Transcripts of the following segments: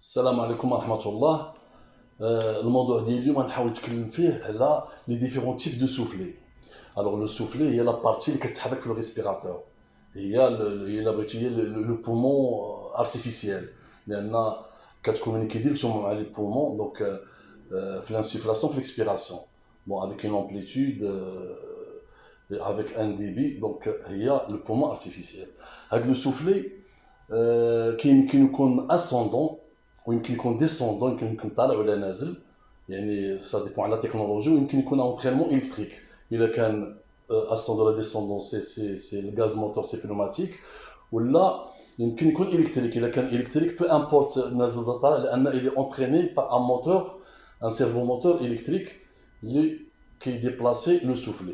السلام عليكم ورحمة الله. الموضوع ديال اليوم غنحاول نتكلم فيه على لي ديفيرون تيب دو سوفلي. الوغ لو سوفلي هي لا بارتي اللي كتحرك في الريسبيراتور، هي لا بغيتي هي لو بومون ارتيفيسيال، لان كتكومونيكي ديريكتومون مع لي بومون. دونك في الانسوفلاسيون في l'expiration bon avec une amplitude avec un débit. donc هي le poumon artificiel. هاد لو سوفلي كيمكن يكون اسوندون ويمكن يكون ديسوندون، يمكن يكون طالع ولا نازل، يعني سا ديبون على التكنولوجي. ويمكن يكون انترينمون الكتريك الا كان اسوندون ولا ديسوندون سي الغاز موتور سي بنوماتيك، ولا يمكن يكون الكتريك الا كان الكتريك بو امبورت نازل ولا طالع، لان الي انتريني بار ان موتور، ان سيرفو موتور الكتريك اللي كيديبلاسي لو سوفلي.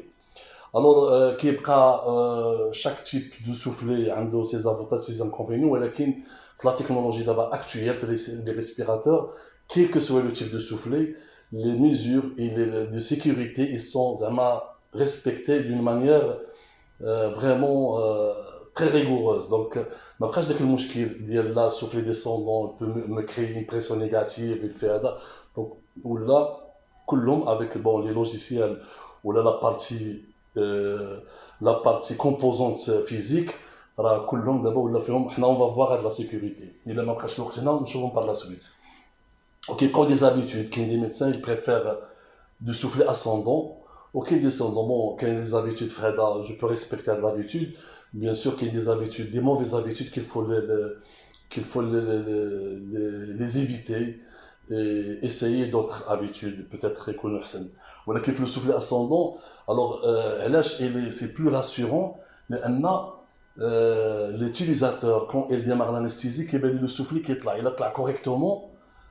الوغ كيبقى chaque type de soufflet عنده ses avantages ses inconvénients, ولكن في la technologie d'abord actuelle في les respirateurs, quel que soit le type de soufflet, les mesures et les de sécurité ils sont زعما respectés d'une manière vraiment très rigoureuse. donc ما بقاش داك المشكل ديال لا soufflet descendant peut me créer une pression négative il fait هذا. donc ولا كلهم avec bon les logiciels ولا la partie la partie composante physique راه كلهم دابا ولا فيهم حنا اون فوا هاد لا سيكوريتي. الا ما بقاش الوقت هنا نشوفهم بار لا سويت. وكيبقاو دي زابيتود، كاين دي ميدسان اللي بريفير دو سوفلي اسوندون وكاين ديسوندون. بون كاين دي زابيتود في هذا جو بو ريسبكتي هاد لابيتود بيان سور. كاين دي زابيتود دي موفي زابيتود qu'il faut les éviter et essayer d'autres habitudes peut-être يكونوا احسن. ولكن في السفلي ascendant alors علاش c'est plus rassurant لان l'utilisateur quand il démarre l'anesthésie كيبان لو سوفلي كيطلع الا طلع كوريكتومون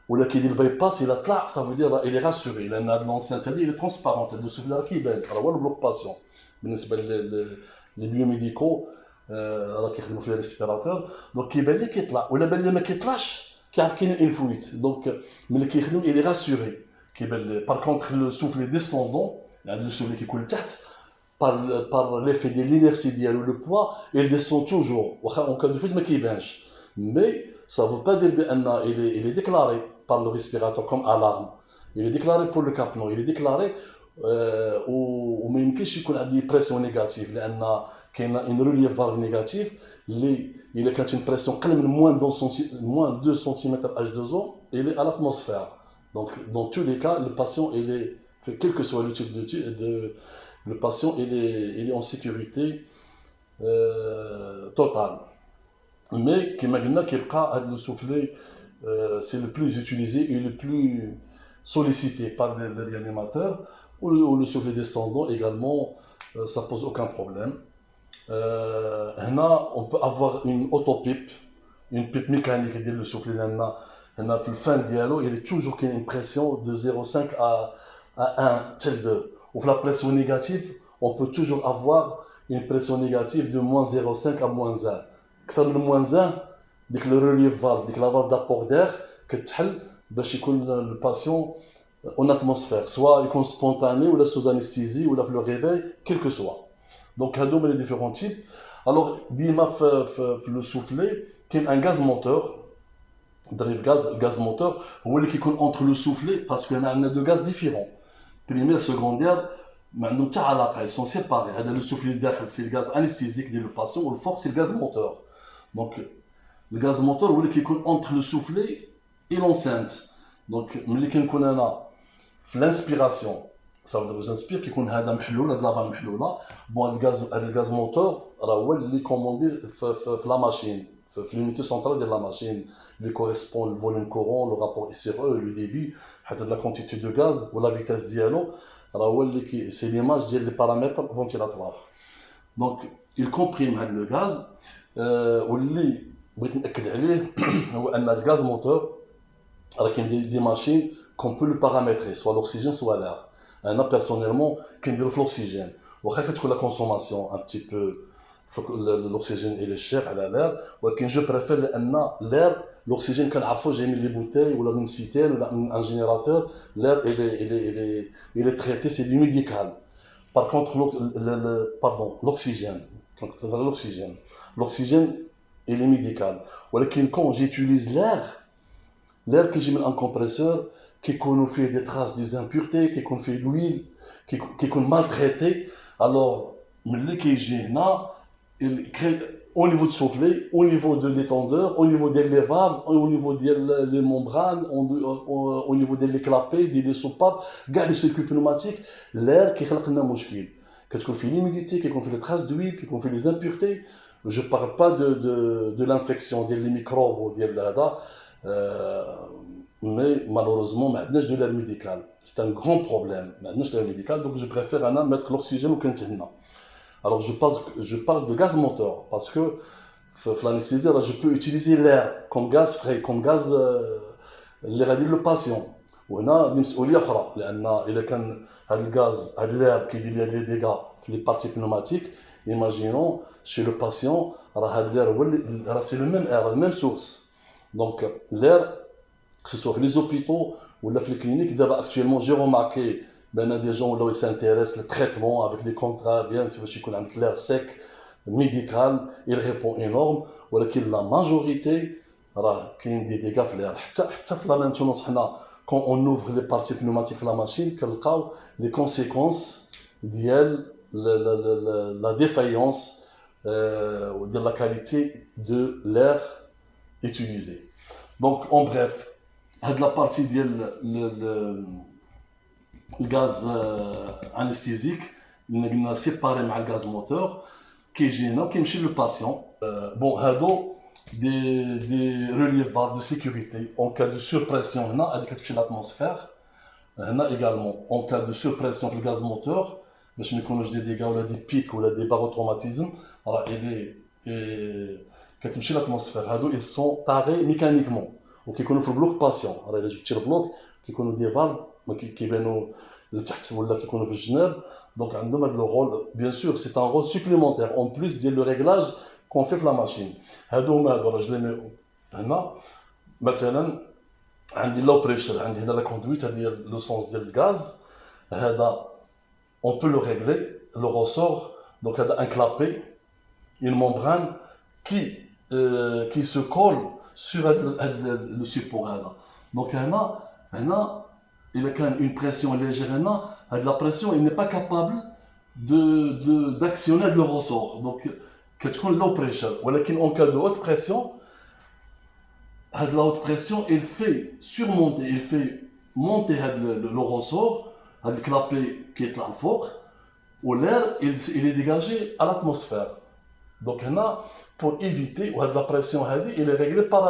ولا كيدير بايباس الا طلع ça veut dire il est rassuré لان هاد لونسينت هادي il est transparente. هاد السوفلي راه كيبان راه هو البلوك باسيون بالنسبه لي بيوميديكو راه كيخدموا فيه ريسبيراتور. دونك كيبان لي كيطلع ولا بان لي ما كيطلعش كيعرف كاين اون فويت. دونك ملي كيخدم il est rassuré كيبان لي. par contre le souffle descendant يعني لو سوفلي كيكون لتحت par l'effet de l'inertie ديالو le poids il descend toujours واخا en cas de fuite ما كيبانش. mais ça veut pas dire بان il est déclaré par le respirateur comme alarme. il est déclaré pour le capnon, il est déclaré وما يمكنش يكون عندي بريسيون نيجاتيف لان كاين ان ريليف فالف نيجاتيف اللي الا كانت une pression قل من moins 2 cm H2O il est à l'atmosphère. donc dans tous les cas le patient il est quel que soit le type le patient il est en sécurité totale. mais كما قلنا كيبقى هذا le soufflet c'est le plus utilisé et le plus sollicité par les réanimateurs. ou le soufflet descendant également ça pose aucun problème. هنا on peut avoir une autopipe, une pipe mécanique ديال le soufflet. لان هنا في الفان ديالو il est toujours كاين une pression de 0,5 à 1 tel 2. ou la pression négative on peut toujours avoir une pression négative de moins 0,5 à moins 1. اكثر من moins 1 ديك le relief valve ديك la valve d'apport d'air كتحل باش يكون le patient en atmosphère, soit يكون spontané ou sous anesthésie ou le réveil, quel que soit. donc هادو هما les différents types. alors ديما في le soufflet كاين un gaz moteur drive gaz. le gaz moteur هو اللي كيكون entre le soufflet parce que عندنا deux gaz différents primaire secondaire ما عندهم حتى علاقه ils sont séparés. هذا le soufflet الداخل c'est le gaz anesthésique ديال le patient و le fort c'est le gaz moteur. donc le gaz moteur هو اللي كيكون entre le soufflet et l'enceinte. donc ملي كنكون انا في الانسبيراسيون صافي جانسبير كيكون هذا محلول هاد لافا محلوله. بون هاد الغاز موتور راه هو اللي كوموندي في لا ماشين في لونيتي سونترال ديال لا ماشين اللي كوريسبون الفوليوم كورون لو رابور اي سور او لو ديبي حيت لا كونتيتي دو غاز ولا فيتاس ديالو راه هو اللي كي سي ليماج ديال لي بارامتر فونتيلاتوار. دونك il comprime هاد لو غاز. واللي بغيت ناكد عليه هو ان الغاز موتور راه كاين دي ماشين qu'on peut le paramétrer, soit l'oxygène, soit l'air. Personnellement, quand je l'oxygène, la consommation un petit peu, l'oxygène il est cher à l'air, mais je préfère l'air, l'oxygène quand j'ai mis les bouteilles ou une citerne ou un générateur, l'air il est traité, c'est du médical. Par contre, l'oxygène il est médical. Mais quand j'utilise l'air l'air qui met un compresseur, qui fait des traces des impuretés, qui fait l'huile, qui est maltraité. Alors, le qui là, il crée au niveau de soufflet, au niveau de l'étendeur, au niveau des valves, au niveau des membranes, au niveau des clapets, des soupapes, les circuits pneumatiques, l'air qui crée un problème. Quand on fait l'humidité, quand on fait les traces d'huile, quand on fait les impuretés, je ne parle pas de l'infection, des microbes ou des mais malheureusement, maintenant, de l'air médical. C'est un grand problème. Maintenant, de l'air médical, donc je préfère mettre l'oxygène au contenant. Alors, je parle de gaz moteur, parce que l'anesthésie, je peux utiliser l'air comme gaz frais, comme gaz اللي غادي le patient. وهنا دي مسؤوليه اخرى لان اذا كان هذا الغاز هذا l'air كيدير لي ديغا في لي بارتي بنوماتيك imaginons chez le patient راه هذا l'air هو راه سي لو ميم air la même source. Donc l'air que ce soit dans les hôpitaux ou dans les cliniques, d'abord actuellement j'ai remarqué ben, des gens où ils s'intéressent au traitement avec des contrats, bien sûr, je connais un l'air sec, médical, il répond énorme, mais la majorité, il y a des dégâts dans l'air. Même la maintenance, quand on ouvre les parties pneumatiques de la machine, on voit les conséquences de la défaillance ou de la qualité de l'air utilisé. Donc en bref, la partie du gaz anesthésique, on a séparé le gaz moteur qui est gênant, qui est chez le patient. Bon, des reliefs de sécurité en cas de surpression, on a chez l'atmosphère. Également, en cas de surpression du gaz moteur, je me connais des dégâts ou des pics ou des barotraumatismes. Alors, quand chez l'atmosphère, ils sont tarés mécaniquement. وكيكونوا في البلوك باسيون راه الا جبتي البلوك كيكونوا دي فالف كيبانوا لتحت ولا كيكونوا في الجناب دونك عندهم هذا لو رول بيان سور سي ان رول سوبليمونتير اون بليس ديال لو ريغلاج كون في لا ماشين هادو هما هادو راه جلي هنا مثلا عندي لو بريشر عندي هنا لا كوندويت هذه هي لو سونس ديال الغاز هذا اون بو لو ريغلي لو ريسور دونك هذا ان كلابي اون ممبران qui se colle sur le support. Donc, il y a une pression légère. La pression, il n'est pas capable d'actionner le ressort. Donc, quand tu as low pressure, en cas de haute pression, la haute pression, il fait surmonter, il fait monter le ressort, le clapet qui est là fort, où l'air il est dégagé à l'atmosphère. Donc, pour éviter, la pression elle est réglée par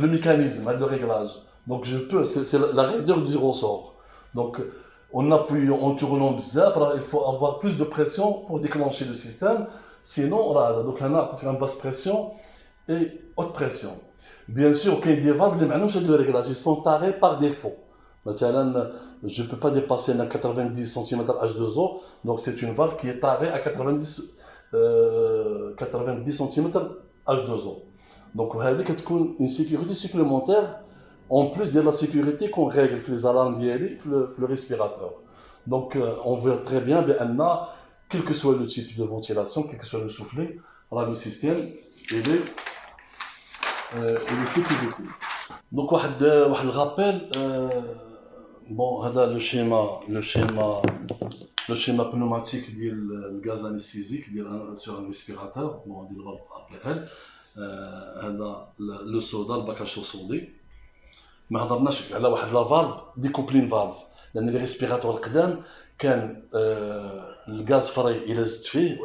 le mécanisme de réglage. Donc, c'est la raideur du ressort. Donc, en appuyant, en tournant bizarre, il faut avoir plus de pression pour déclencher le système. Sinon, donc, on a une basse pression et haute pression. Bien sûr, quand il y a des valves, les de réglage, ils sont tarés par défaut. Je ne peux pas dépasser 90 cm H2O, donc c'est une valve qui est tarée à 90 cm H2O. Donc, c'est une sécurité supplémentaire en plus de la sécurité qu'on règle les alarmes liées le respirateur. Donc, on voit très bien, quel que soit le type de ventilation, quel que soit le soufflet, le système il est sécurisé. Donc, le rappel. Bon, هذا le schéma pneumatique du gaz anesthésique sur un respirateur, bon, on dit le APL. هذا le soda, le bac à chaud sondé. ما هضرناش على واحد لا فالف ديكوبلين فالف لان لي ريسبيراتور القدام كان الغاز فري الا زدت فيه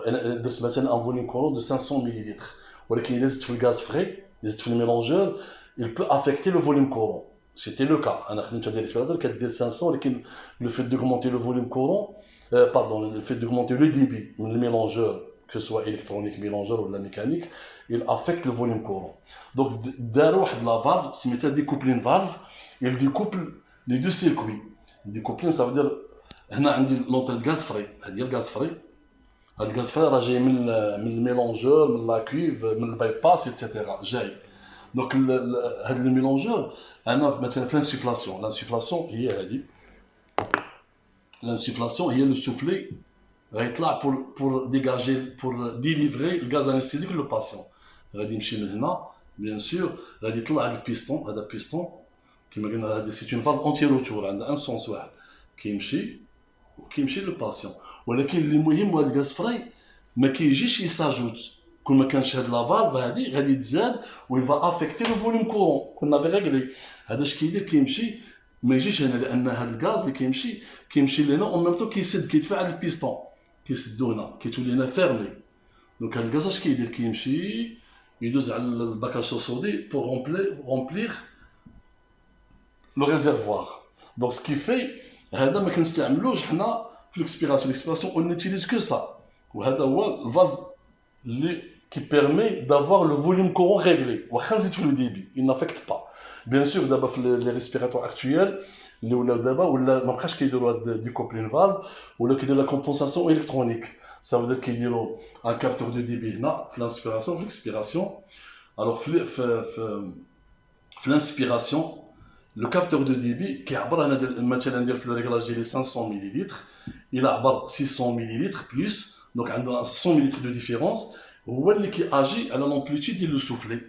درت مثلا ان فوليوم كورون دو 500 ملل ولكن الا زدت في الغاز فري زدت في الميلونجور il peut affecter le volume courant. C'était le cas. On a des respirateurs qui étaient 500, et le fait d'augmenter le volume courant, le fait d'augmenter le débit, le mélangeur, que ce soit électronique, mélangeur ou la mécanique, il affecte le volume courant. Donc, derrière la valve, si on met des couplings valve, il découple les deux circuits. Découpling, ça veut dire, on a l'entrée de gaz frais. C'est-à-dire le gaz frais. Le gaz frais, il y a le mélangeur, la cuve, le bypass, etc. Donc, le mélangeur, مثلا في l'insufflation. L'insufflation هي le soufflet غيطلع pour dégager, pour délivrer le gaz anesthésique le patient. غادي يمشي من هنا بيان سور غادي يطلع هذا البيستون، هذا بيستون كما قلنا هذا سي اون فالف اونتي روتور، عندها ان سونس واحد كيمشي وكيمشي لو باسيون. ولكن اللي مهم هو هذا الغاز فراي ما كيجيش يساجوت، كون ما كانش هاد لا فالف هادي غادي يتزاد ويل فا افيكتي لو فوليوم كورون كنا في ريغلي. هذا اش كيدير كيمشي ما يجيش هنا، لان هاد الغاز اللي كيمشي لهنا اون ميم طون كيدفع على البيستون كيسدو هنا كيتولي هنا فيرمي. دونك هاد الغاز اش كيدير كيمشي يدوز على الباك سودي بور رومبليغ لو ريزيرفوار. دونك سكي في هذا ما كنستعملوش حنا في l'expiration on n'utilise que ça. وهذا هو الفالف اللي qui permet d'avoir le volume courant réglé. واخا نزيد في لو ديبي il n'affecte pas. بيان سور دابا في لي ريسبيراتور اكطويل اللي ولاو دابا ولا ما بقاش كيديروا هاد ديكوبلين فالف ولا كيديروا لا كومبونساسيون الكترونيك. Ça veut dire كيديروا ان كابتور دو ديبي هنا في الانسبيراسيون في l'expiration. Alors في الانسبيراسيون le capteur de débit كيعبر انا مثلا ندير في الريغلاج ديالي 500 مليلتر الى عبر 600 مليلتر بلس، دونك عنده 100 مليلتر دو ديفيرونس، هو اللي كياجي على لامبليتود ديال لو سوفلي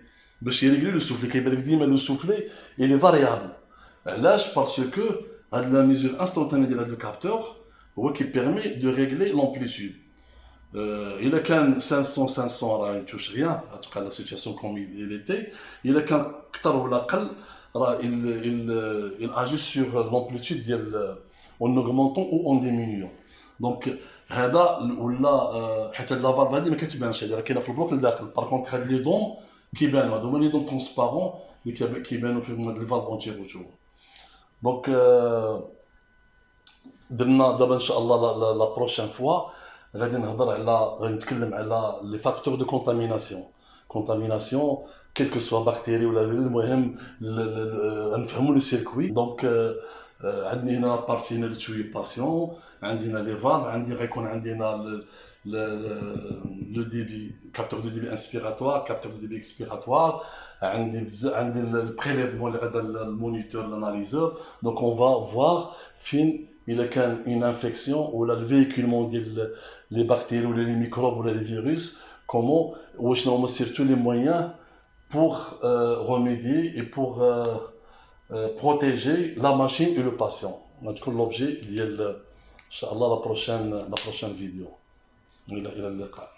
باش يريغلي لو سوفلي. كيبان لك ديما لو سوفلي الي فاريابل. علاش؟ باسكو هاد لا ميزور انستانتاني ديال هاد لو كابتور هو كي بيرمي دو ريغلي لامبليتود. الا كان 500 راه يتوش ريان غتبقى لا سيتياسيون كوم il était. الا كان اكثر ولا اقل راه il agit sur l'amplitude ديال en augmentant ou en diminuant. دونك هذا ولا حيت هاد لافالف هادي ما كتبانش، هادي راه كاينه في البلوك لداخل. باغ كونطخ هاد لي دوم كيبانوا، هادو هما لي دوم ترونسبارون اللي كيبانوا فيهم هاد الفالف اونتي روتور. دونك درنا دابا ان شاء الله لا بروشين فوا غادي نتكلم على لي فاكتور دو كونتاميناسيون كيل كو سوا بكتيري ولا المهم نفهموا لو سيركوي. دونك عندي هنا بارتي هنا لتشوي باسيون، عندي هنا لي فالف، عندي غيكون عندي هنا لو ديبي كابتور دو ديبي انسبيراتوار، كابتور دو ديبي اكسبيراتوار، عندي البريليفمون اللي غادا المونيتور الاناليزور. دونك اون فا فوار فين الا كان اون انفيكسيون ولا الفيكولمون ديال لي بكتيري ولا لي ميكروب ولا لي فيروس، كومون وشنو هما سيرتو لي مويان pour remédier et pour protéger la machine et le patient. C'est l'objet de la prochaine vidéo. إلى اللقاء.